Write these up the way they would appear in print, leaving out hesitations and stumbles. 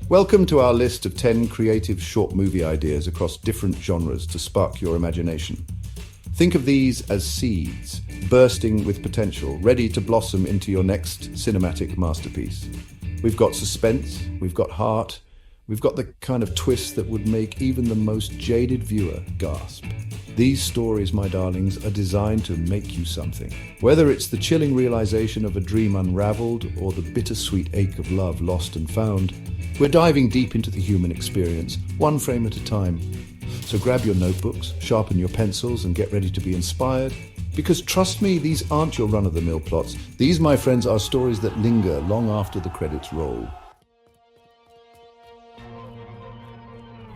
Welcome to our list of 10 creative short movie ideas across different genres to spark your imagination. Think of these as seeds, bursting with potential, ready to blossom into your next cinematic masterpiece. We've got suspense, we've got heart, we've got the kind of twist that would make even the most jaded viewer gasp. These stories, my darlings, are designed to make you something. Whether it's the chilling realization of a dream unraveled or the bittersweet ache of love lost and found, we're diving deep into the human experience, one frame at a time. So grab your notebooks, sharpen your pencils, and get ready to be inspired. Because trust me, these aren't your run-of-the-mill plots. These, my friends, are stories that linger long after the credits roll.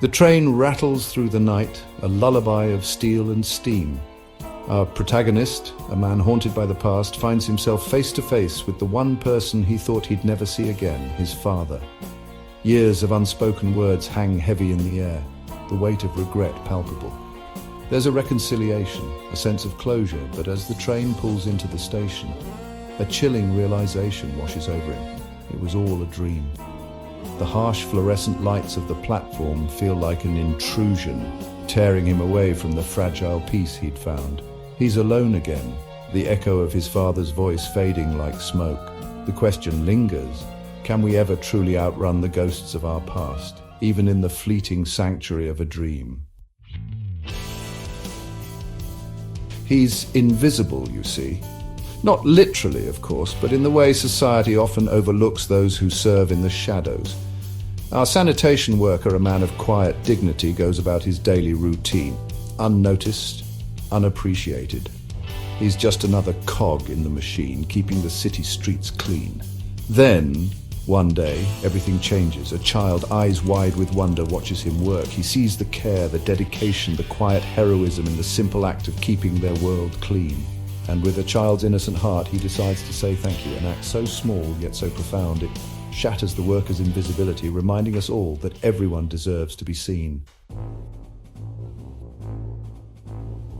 The train rattles through the night, a lullaby of steel and steam. Our protagonist, a man haunted by the past, finds himself face to face with the one person he thought he'd never see again, his father. Years of unspoken words hang heavy in the air, the weight of regret palpable. There's a reconciliation, a sense of closure, but as the train pulls into the station, a chilling realization washes over him. It was all a dream. The harsh fluorescent lights of the platform feel like an intrusion, tearing him away from the fragile peace he'd found. He's alone again, the echo of his father's voice fading like smoke. The question lingers, can we ever truly outrun the ghosts of our past, even in the fleeting sanctuary of a dream? He's invisible, you see. Not literally, of course, but in the way society often overlooks those who serve in the shadows. Our sanitation worker, a man of quiet dignity, goes about his daily routine, unnoticed, unappreciated. He's just another cog in the machine, keeping the city streets clean. Then, one day, everything changes. A child, eyes wide with wonder, watches him work. He sees the care, the dedication, the quiet heroism in the simple act of keeping their world clean. And with a child's innocent heart, he decides to say thank you, an act so small yet so profound it shatters the worker's invisibility, reminding us all that everyone deserves to be seen.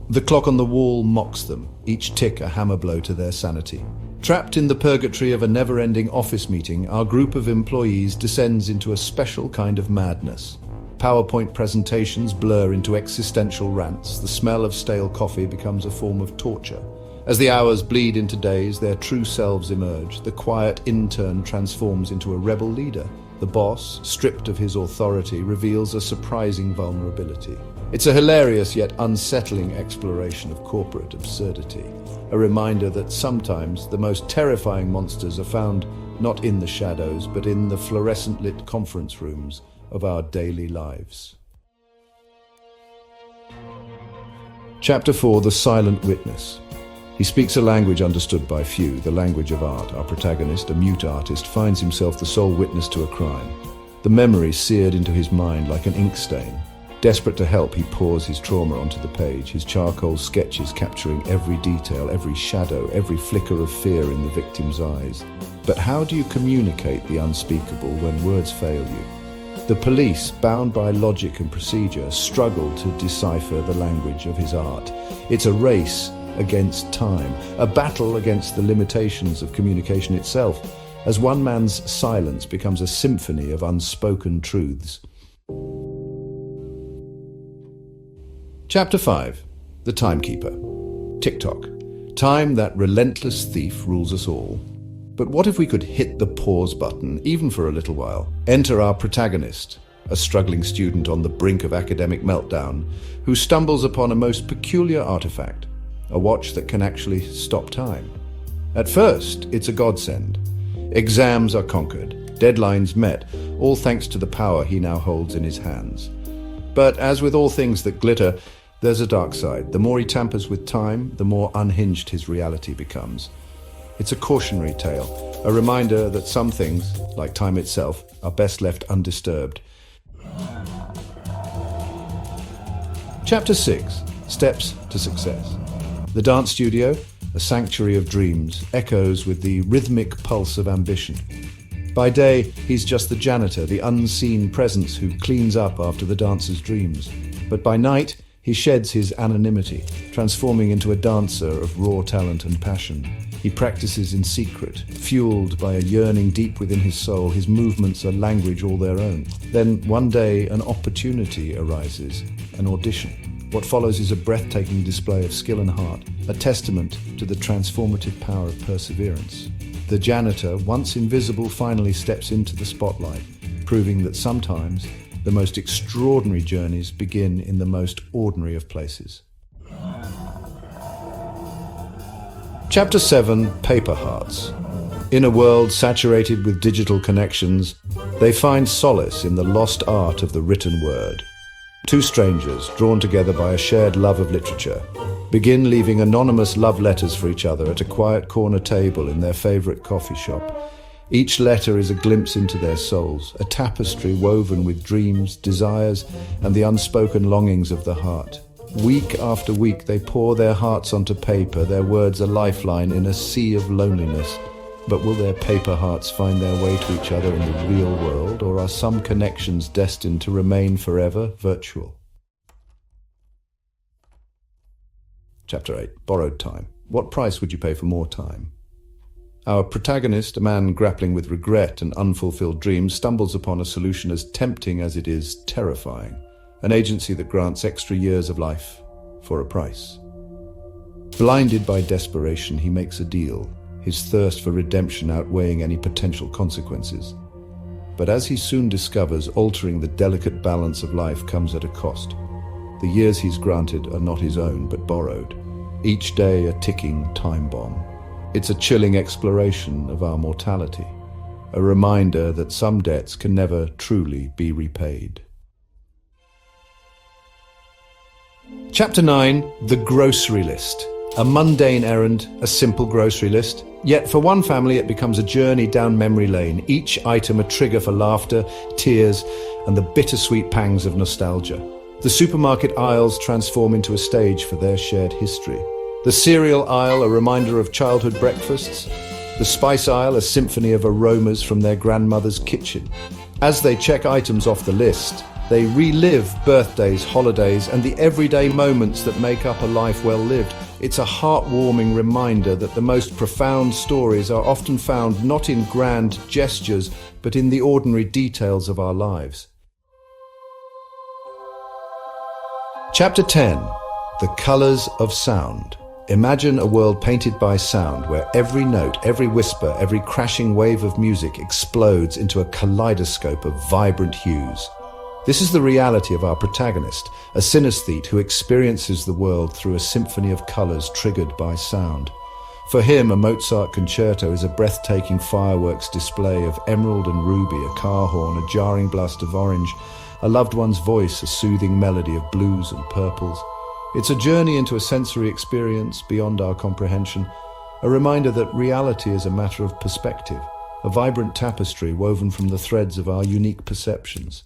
The clock on the wall mocks them, each tick a hammer blow to their sanity. Trapped in the purgatory of a never-ending office meeting, our group of employees descends into a special kind of madness. PowerPoint presentations blur into existential rants. The smell of stale coffee becomes a form of torture. As the hours bleed into days, their true selves emerge. The quiet intern transforms into a rebel leader. The boss, stripped of his authority, reveals a surprising vulnerability. It's a hilarious yet unsettling exploration of corporate absurdity. A reminder that sometimes the most terrifying monsters are found not in the shadows, but in the fluorescent-lit conference rooms of our daily lives. Chapter 4: The Silent Witness. He speaks a language understood by few, the language of art. Our protagonist, a mute artist, finds himself the sole witness to a crime. The memory seared into his mind like an ink stain. Desperate to help, he pours his trauma onto the page, his charcoal sketches capturing every detail, every shadow, every flicker of fear in the victim's eyes. But how do you communicate the unspeakable when words fail you? The police, bound by logic and procedure, struggle to decipher the language of his art. It's a race against time, a battle against the limitations of communication itself, as one man's silence becomes a symphony of unspoken truths. Chapter 5: The Timekeeper. Tick-tock. Time, that relentless thief, rules us all. But what if we could hit the pause button, even for a little while? Enter our protagonist, a struggling student on the brink of academic meltdown, who stumbles upon a most peculiar artifact, a watch that can actually stop time. At first, it's a godsend. Exams are conquered, deadlines met, all thanks to the power he now holds in his hands. But as with all things that glitter, there's a dark side. The more he tampers with time, the more unhinged his reality becomes. It's a cautionary tale, a reminder that some things, like time itself, are best left undisturbed. Chapter 6: Steps to Success. The dance studio, a sanctuary of dreams, echoes with the rhythmic pulse of ambition. By day, he's just the janitor, the unseen presence who cleans up after the dancer's dreams. But by night, he sheds his anonymity, transforming into a dancer of raw talent and passion. He practices in secret, fueled by a yearning deep within his soul. His movements are language all their own. Then one day an opportunity arises, an audition. What follows is a breathtaking display of skill and heart, a testament to the transformative power of perseverance. The janitor, once invisible, finally steps into the spotlight, proving that sometimes the most extraordinary journeys begin in the most ordinary of places. Chapter 7, Paper Hearts. In a world saturated with digital connections, they find solace in the lost art of the written word. Two strangers, drawn together by a shared love of literature, begin leaving anonymous love letters for each other at a quiet corner table in their favorite coffee shop. Each letter is a glimpse into their souls, a tapestry woven with dreams, desires, and the unspoken longings of the heart. Week after week, they pour their hearts onto paper, their words a lifeline in a sea of loneliness. But will their paper hearts find their way to each other in the real world, or are some connections destined to remain forever virtual? Chapter 8, Borrowed Time. What price would you pay for more time? Our protagonist, a man grappling with regret and unfulfilled dreams, stumbles upon a solution as tempting as it is terrifying. An agency that grants extra years of life for a price. Blinded by desperation, he makes a deal, his thirst for redemption outweighing any potential consequences. But as he soon discovers, altering the delicate balance of life comes at a cost. The years he's granted are not his own, but borrowed. Each day a ticking time bomb. It's a chilling exploration of our mortality, a reminder that some debts can never truly be repaid. Chapter 9, The Grocery List. A mundane errand, a simple grocery list. Yet for one family it becomes a journey down memory lane, each item a trigger for laughter, tears, and the bittersweet pangs of nostalgia. The supermarket aisles transform into a stage for their shared history. The cereal aisle, a reminder of childhood breakfasts. The spice aisle, a symphony of aromas from their grandmother's kitchen. As they check items off the list, they relive birthdays, holidays, and the everyday moments that make up a life well lived. It's a heartwarming reminder that the most profound stories are often found not in grand gestures, but in the ordinary details of our lives. Chapter 10, The Colors of Sound. Imagine a world painted by sound, where every note, every whisper, every crashing wave of music explodes into a kaleidoscope of vibrant hues. This is the reality of our protagonist, a synesthete who experiences the world through a symphony of colors triggered by sound. For him, a Mozart concerto is a breathtaking fireworks display of emerald and ruby, a car horn, a jarring blast of orange, a loved one's voice, a soothing melody of blues and purples. It's a journey into a sensory experience beyond our comprehension, a reminder that reality is a matter of perspective, a vibrant tapestry woven from the threads of our unique perceptions.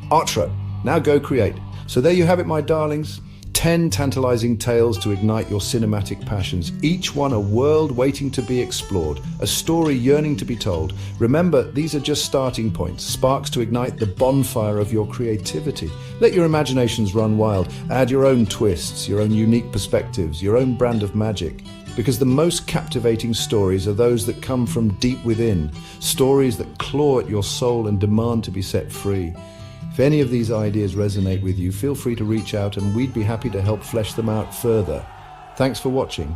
Outro. Now go create. So there you have it, my darlings. 10 tantalizing tales to ignite your cinematic passions, each one a world waiting to be explored, a story yearning to be told. Remember, these are just starting points, sparks to ignite the bonfire of your creativity. Let your imaginations run wild. Add your own twists, your own unique perspectives, your own brand of magic. Because the most captivating stories are those that come from deep within, stories that claw at your soul and demand to be set free. If any of these ideas resonate with you, feel free to reach out and we'd be happy to help flesh them out further. Thanks for watching.